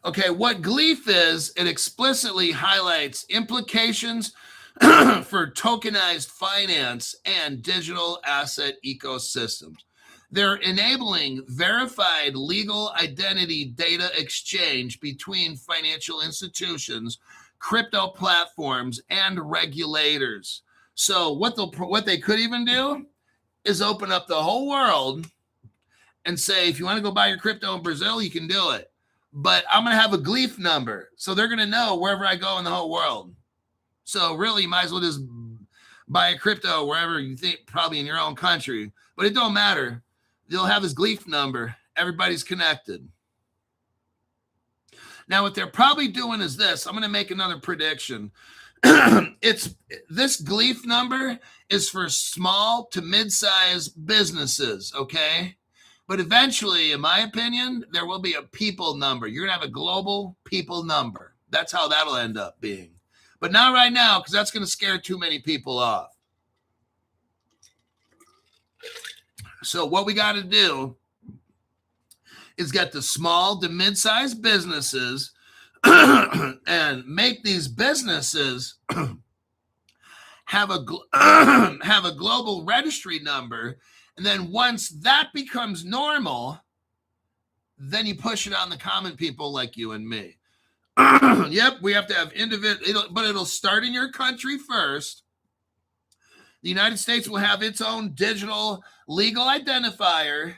Okay, what Gleef is, it explicitly highlights implications for tokenized finance and digital asset ecosystems. They're enabling verified legal identity data exchange between financial institutions, crypto platforms, and regulators. So what they could even do is open up the whole world and say, if you want to go buy your crypto in Brazil, you can do it. But I'm going to have a Gleef number. So they're going to know wherever I go in the whole world. So really, you might as well just buy a crypto wherever you think, probably in your own country. But it don't matter. They'll have this Gleef number. Everybody's connected. Now, what they're probably doing is this. I'm going to make another prediction. This Gleef number is for small to mid-sized businesses, okay? But eventually, in my opinion, there will be a people number. You're going to have a global people number. That's how that'll end up being. But not right now, because that's going to scare too many people off. So what we got to do is get the small to mid-sized businesses and make these businesses have a have a global registry number. And then once that becomes normal, then you push it on the common people like you and me. Yep, we have to have individual, but it'll start in your country first. The United States will have its own digital legal identifier,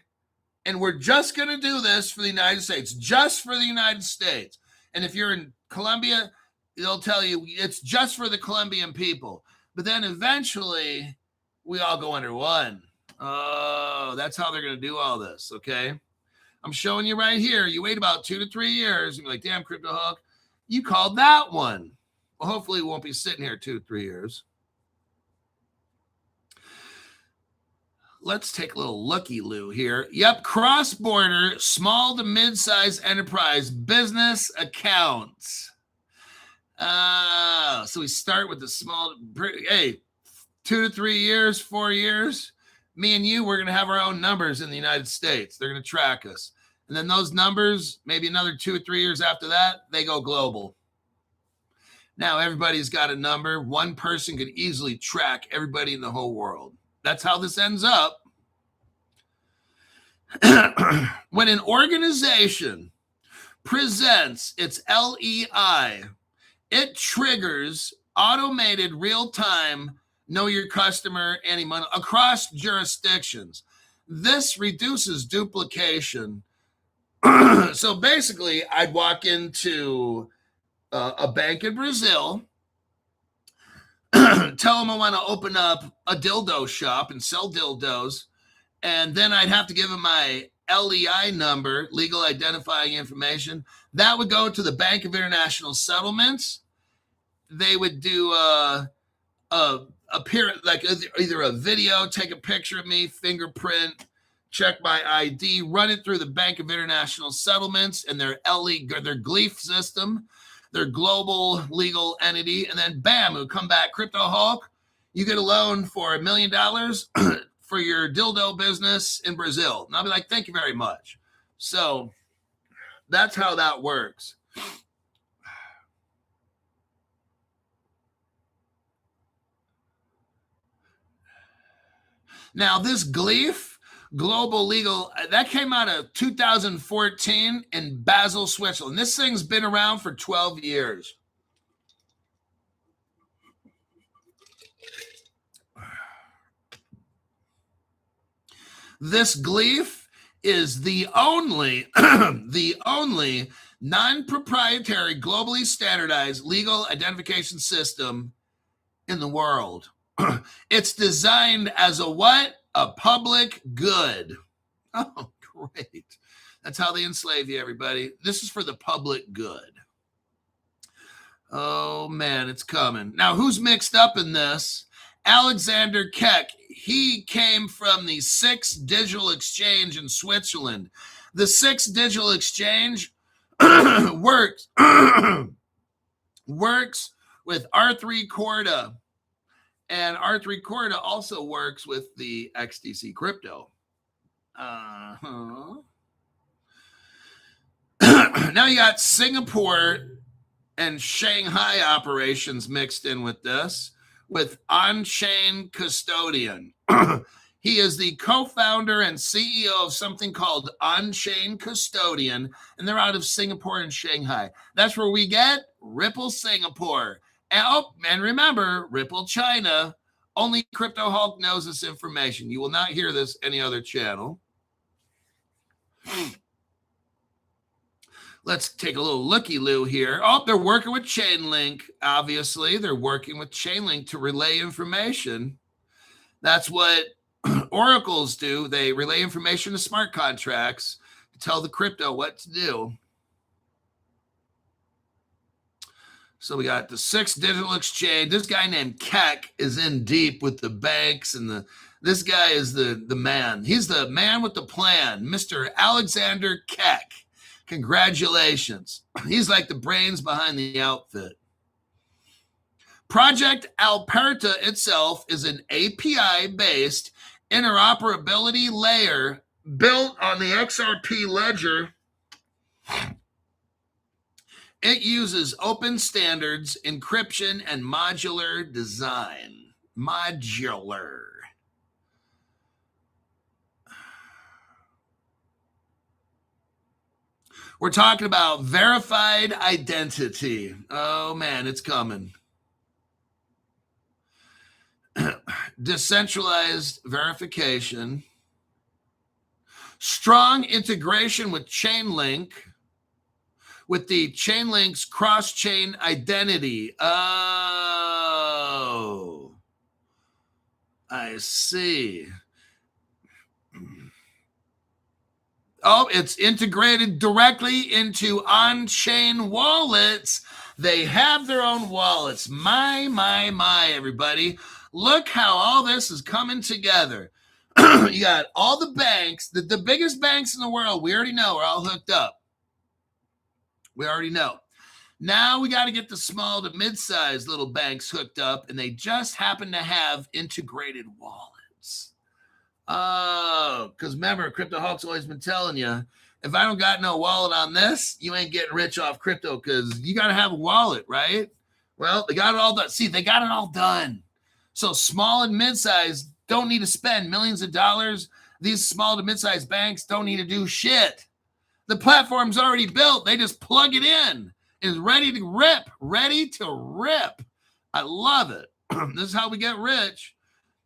and we're just going to do this for the United States, just for the United States. And if you're in Colombia, they'll tell you it's just for the Colombian people. But then eventually, we all go under one. Oh, that's how they're going to do all this, okay? I'm showing you right here. You wait about 2 to 3 years, and you're like, damn, Crypto Hulk, you called that one. Well, hopefully, we won't be sitting here 2 to 3 years. Let's take a little looky-loo here. Yep, cross-border, small to mid-sized enterprise business accounts. So we start with the small, hey, 2 to 3 years, 4 years, me and you, we're going to have our own numbers in the United States. They're going to track us. And then those numbers, maybe another 2 or 3 years after that, they go global. Now everybody's got a number. One person could easily track everybody in the whole world. That's how this ends up. When an organization presents its LEI, it triggers automated real-time know your customer anti-money across jurisdictions. This reduces duplication. So basically, I'd walk into a bank in Brazil, tell them I want to open up a dildo shop and sell dildos, and then I'd have to give them my LEI number, legal identifying information. That would go to the Bank of International Settlements. They would do like either a video, take a picture of me, fingerprint, check my ID, run it through the Bank of International Settlements and their GLEAF system, their global legal entity, and then bam, it would come back, Crypto Hulk, you get a loan for $1 million for your dildo business in Brazil. And I'll be like, thank you very much. So that's how that works. Now, this GLEAF, Global Legal, that came out of 2014 in Basel, Switzerland. This thing's been around for 12 years. This GLEAF is the only, non-proprietary, globally standardized legal identification system in the world. It's designed as a what? A public good. Oh, great. That's how they enslave you, everybody. This is for the public good. Oh, man, it's coming. Now, who's mixed up in this? Alexander Keck. He came from the SIX Digital Exchange in Switzerland. The SIX Digital Exchange works with R3 Corda. And R3 Corda also works with the XDC crypto. Now you got Singapore and Shanghai operations mixed in with this, with On-Chain Custodian. He is the co-founder and CEO of something called On-Chain Custodian, and they're out of Singapore and Shanghai. That's where we get Ripple Singapore. And remember, Ripple China. Only Crypto Hulk knows this information. You will not hear this any other channel. Let's take a little looky-loo here. Oh, they're working with Chainlink, obviously. They're working with Chainlink to relay information. That's what oracles do. They relay information to smart contracts to tell the crypto what to do. So we got the SIX Digital Exchange. This guy named Keck is in deep with the banks, and this guy is the man. He's the man with the plan, Mr. Alexander Keck. Congratulations. He's like the brains behind the outfit. Project Alberta itself is an API-based interoperability layer built on the XRP ledger It uses open standards, encryption, and modular design. Modular. We're talking about verified identity. Oh, man, it's coming. Decentralized verification. Strong integration with Chainlink, with the Chainlink's cross-chain identity. Oh, I see. Oh, it's integrated directly into on-chain wallets. They have their own wallets. My, everybody. Look how all this is coming together. You got all the banks, the biggest banks in the world, we already know are all hooked up. We already know. Now we got to get the small to mid-sized little banks hooked up, and they just happen to have integrated wallets. Oh, because remember, Crypto Hulk's always been telling you, if I don't got no wallet on this, you ain't getting rich off crypto, because you got to have a wallet, right? Well, they got it all done. See, they got it all done. So small and mid-sized don't need to spend millions of dollars. These small to mid-sized banks don't need to do shit. The platform's already built. They just plug it in. It's ready to rip. Ready to rip. I love it. This is how we get rich.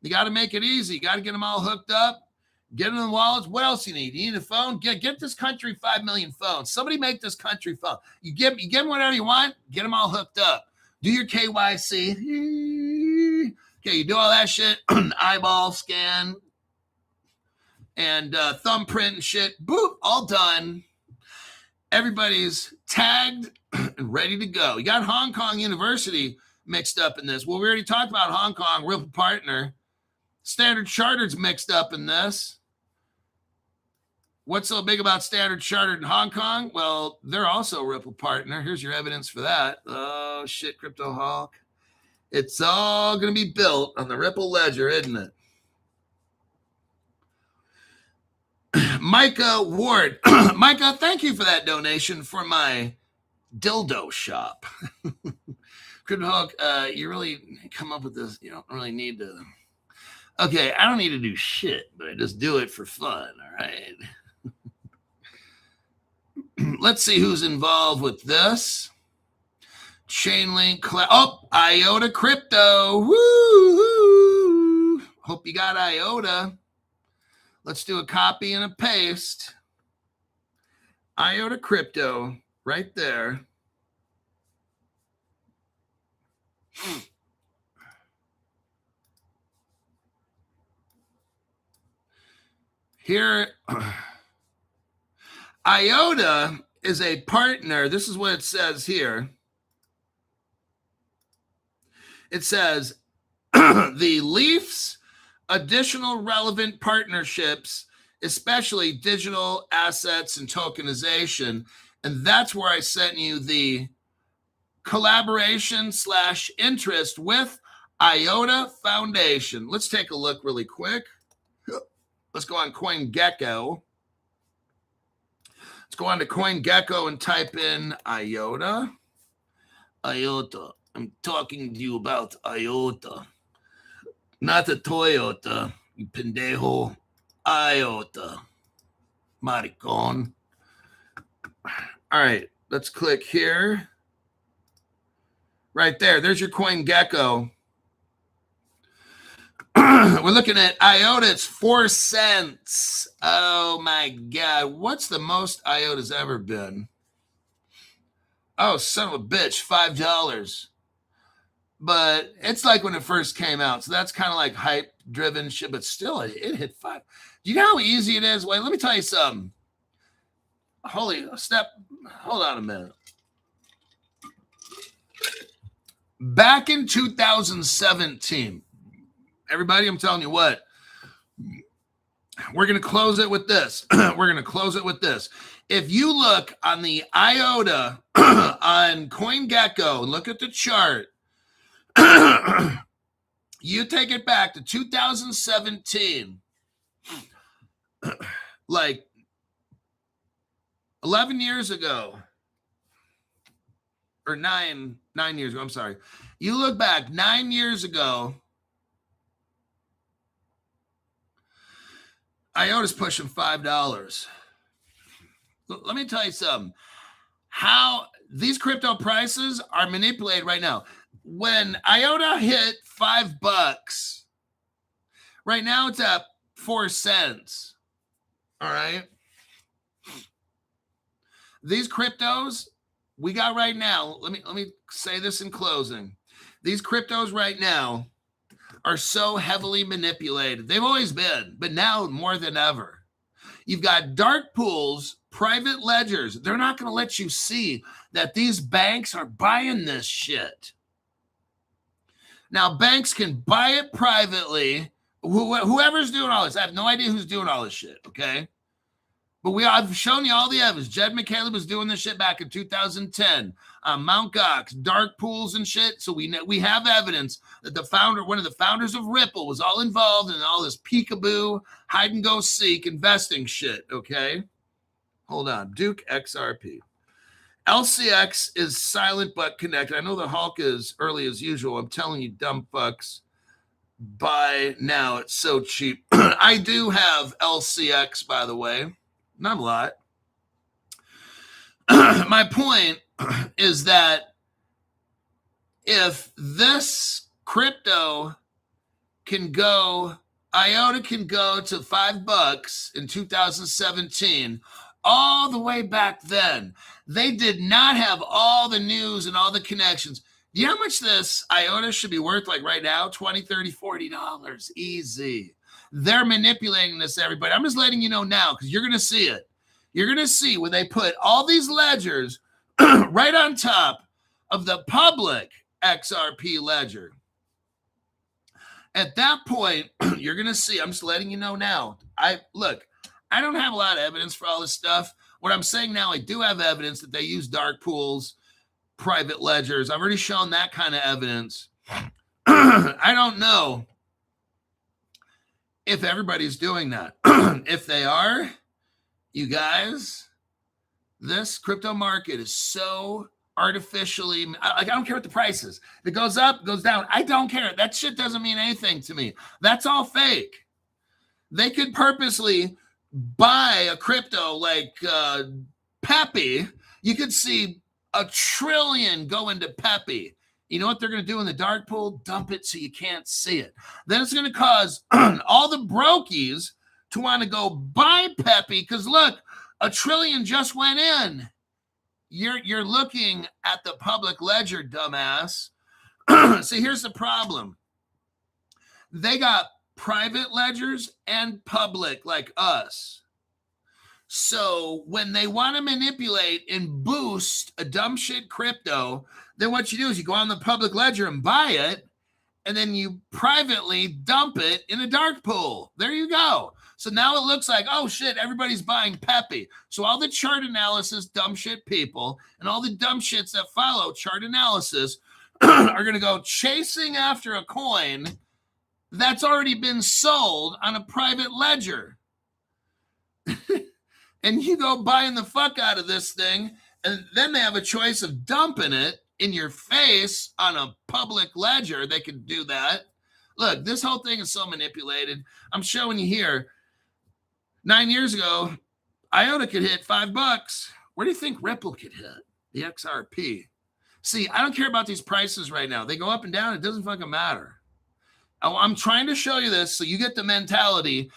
You got to make it easy. You got to get them all hooked up. Get them in the wallets. What else you need? You need a phone? Get this country 5 million phones. Somebody make this country phone. You get them whatever you want. Get them all hooked up. Do your KYC. Okay, you do all that shit. Eyeball scan and thumbprint and shit. Boop, all done. Everybody's tagged and ready to go. You got Hong Kong University mixed up in this. Well, we already talked about Hong Kong, Ripple partner. Standard Chartered's mixed up in this. What's so big about Standard Chartered in Hong Kong? Well, they're also a Ripple partner. Here's your evidence for that. Oh, shit, Crypto Hulk. It's all going to be built on the Ripple ledger, isn't it? Micah Ward. Micah, thank you for that donation for my dildo shop. Crypto Hulk, you really come up with this. You don't really need to. Okay, I don't need to do shit, but I just do it for fun, all right? Let's see who's involved with this. Chainlink, IOTA Crypto. Woo! Hope you got IOTA. Let's do a copy and a paste. IOTA Crypto, right there. Here, IOTA is a partner. This is what it says here. It says, the Leaf's additional relevant partnerships, especially digital assets and tokenization. And that's where I sent you the collaboration / interest with IOTA Foundation. Let's take a look really quick. Let's go on CoinGecko. Let's go on to CoinGecko and type in IOTA. IOTA. I'm talking to you about IOTA. Not a Toyota, you pendejo. IOTA. Maricon. All right, let's click here. Right there. There's your CoinGecko. We're looking at IOTA. It's 4 cents. Oh, my God. What's the most IOTA's ever been? Oh, son of a bitch, $5. But it's like when it first came out. So that's kind of like hype-driven shit. But still, it hit 5. Do you know how easy it is? Wait, let me tell you something. Hold on a minute. Back in 2017, everybody, I'm telling you what, we're going to close it with this. If you look on the IOTA on CoinGecko and look at the chart, you take it back to 2017, like 11 years ago. or nine years ago. I'm sorry. You look back 9 years ago, IOTA's pushing $5. Let me tell you something. How these crypto prices are manipulated right now. When IOTA hit $5, right now it's at 4 cents. All right. These cryptos we got right now, let me say this in closing. These cryptos right now are so heavily manipulated. They've always been, but now more than ever. You've got dark pools, private ledgers. They're not going to let you see that these banks are buying this shit. Now, banks can buy it privately. Whoever's doing all this, I have no idea who's doing all this shit, okay? But I've shown you all the evidence. Jed McCaleb was doing this shit back in 2010. Mt. Gox, dark pools and shit. So we have evidence that one of the founders of Ripple was all involved in all this peekaboo, hide and go seek investing shit, okay? Hold on. Duke XRP. LCX is silent but connected. I know the Hulk is early as usual. I'm telling you, dumb fucks. Buy now. It's so cheap. I do have LCX, by the way. Not a lot. My point is that if this crypto can go, IOTA can go to $5 in 2017, all the way back then, they did not have all the news and all the connections. Do you know how much this IOTA should be worth like right now? $20, $30, $40. Easy. They're manipulating this, everybody. I'm just letting you know now because you're going to see it. You're going to see when they put all these ledgers right on top of the public XRP ledger. At that point, you're going to see, I'm just letting you know now. I don't have a lot of evidence for all this stuff. What I'm saying now, I do have evidence that they use dark pools, private ledgers. I've already shown that kind of evidence. I don't know if everybody's doing that. If they are, you guys, this crypto market is so artificially, I don't care what the price is. If it goes up, goes down, I don't care. That shit doesn't mean anything to me. That's all fake. They could purposely buy a crypto like Pepe. You could see $1 trillion go into Pepe. You know what they're going to do in the dark pool? Dump it so you can't see it. Then it's going to cause all the brokies to want to go buy Pepe because look, $1 trillion just went in. You're looking at the public ledger, dumbass. See, here's the problem. They got private ledgers and public like us. So when they want to manipulate and boost a dumb shit crypto, then what you do is you go on the public ledger and buy it, and then you privately dump it in a dark pool. There you go. So now it looks like, oh shit, everybody's buying Pepe. So all the chart analysis dumb shit people and all the dumb shits that follow chart analysis are going to go chasing after a coin that's already been sold on a private ledger. And you go buying the fuck out of this thing, and then they have a choice of dumping it in your face on a public ledger. They can do that. Look, this whole thing is so manipulated. I'm showing you here. 9 years ago, IOTA could hit $5. Where do you think Ripple could hit? The XRP. See, I don't care about these prices right now. They go up and down. It doesn't fucking matter. I'm trying to show you this so you get the mentality.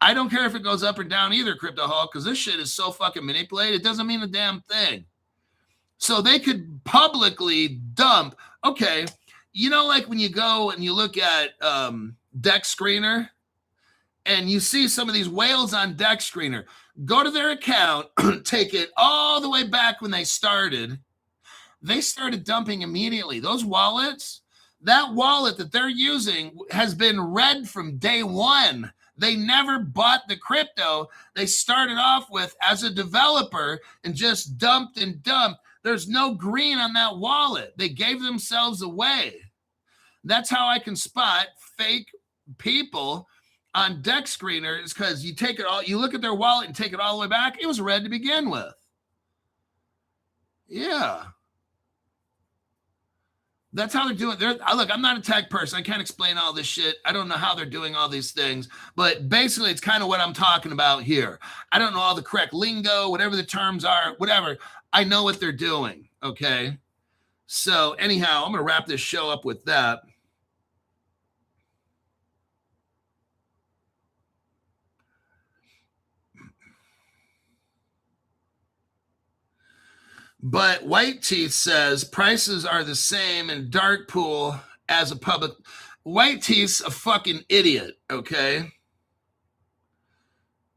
I don't care if it goes up or down either, Crypto Hawk, because this shit is so fucking manipulated. It doesn't mean a damn thing. So they could publicly dump. Okay, you know, like when you go and you look at Deck Screener and you see some of these whales on Deck Screener, go to their account, take it all the way back when they started. They started dumping immediately. Those wallets, that wallet that they're using has been red from day one. They never bought the crypto. They started off with as a developer and just dumped and dumped. There's no green on that wallet. They gave themselves away. That's how I can spot fake people on Deck Screener, is because you take it all, you look at their wallet and take it all the way back. It was red to begin with. Yeah. That's how they're doing. Look, I'm not a tech person. I can't explain all this shit. I don't know how they're doing all these things, but basically it's kind of what I'm talking about here. I don't know all the correct lingo, whatever the terms are, whatever. I know what they're doing, okay? So anyhow, I'm going to wrap this show up with that. But White Teeth says prices are the same in dark pool as a public. White Teeth's a fucking idiot, okay?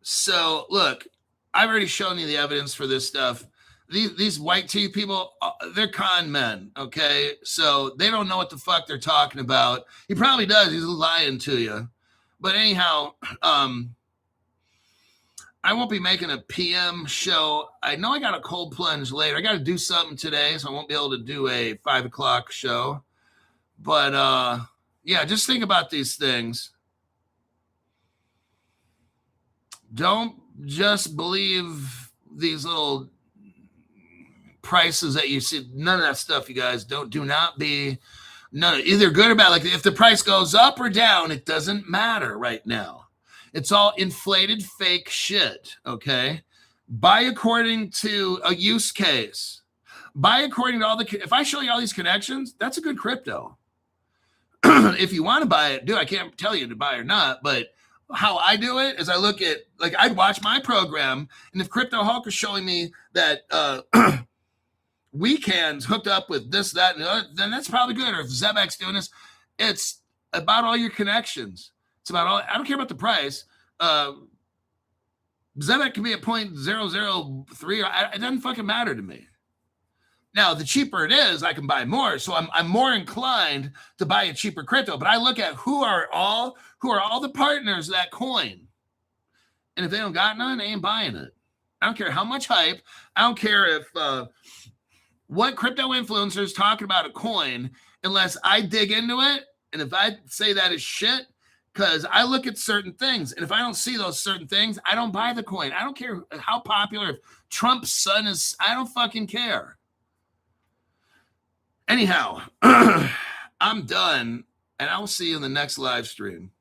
So look, I've already shown you the evidence for this stuff. These White Teeth people, they're con men, okay? So they don't know what the fuck they're talking about. He probably does. He's lying to you. But anyhow, I won't be making a PM show. I know I got a cold plunge later. I got to do something today, so I won't be able to do a 5 o'clock show. But yeah, just think about these things. Don't just believe these little prices that you see. None of that stuff, you guys. Do not be either good or bad. Like if the price goes up or down, it doesn't matter right now. It's all inflated fake shit, okay? Buy according to a use case. Buy according to if I show you all these connections, that's a good crypto. If you want to buy it, dude, I can't tell you to buy or not, but how I do it is I look at, like, I'd watch my program, and if Crypto Hulk is showing me that Weekend's hooked up with this, that, and the other, then that's probably good. Or if Zebek's doing this, it's about all your connections. It's about all. I don't care about the price. Zebek can be at 0.003. It doesn't fucking matter to me. Now, the cheaper it is, I can buy more. So I'm more inclined to buy a cheaper crypto. But I look at who are all the partners of that coin. And if they don't got none, they ain't buying it. I don't care how much hype. I don't care if what crypto influencers talking about a coin, unless I dig into it. And if I say that is shit, because I look at certain things, and if I don't see those certain things, I don't buy the coin. I don't care how popular, if Trump's son is, I don't fucking care. Anyhow, I'm done, and I will see you in the next live stream.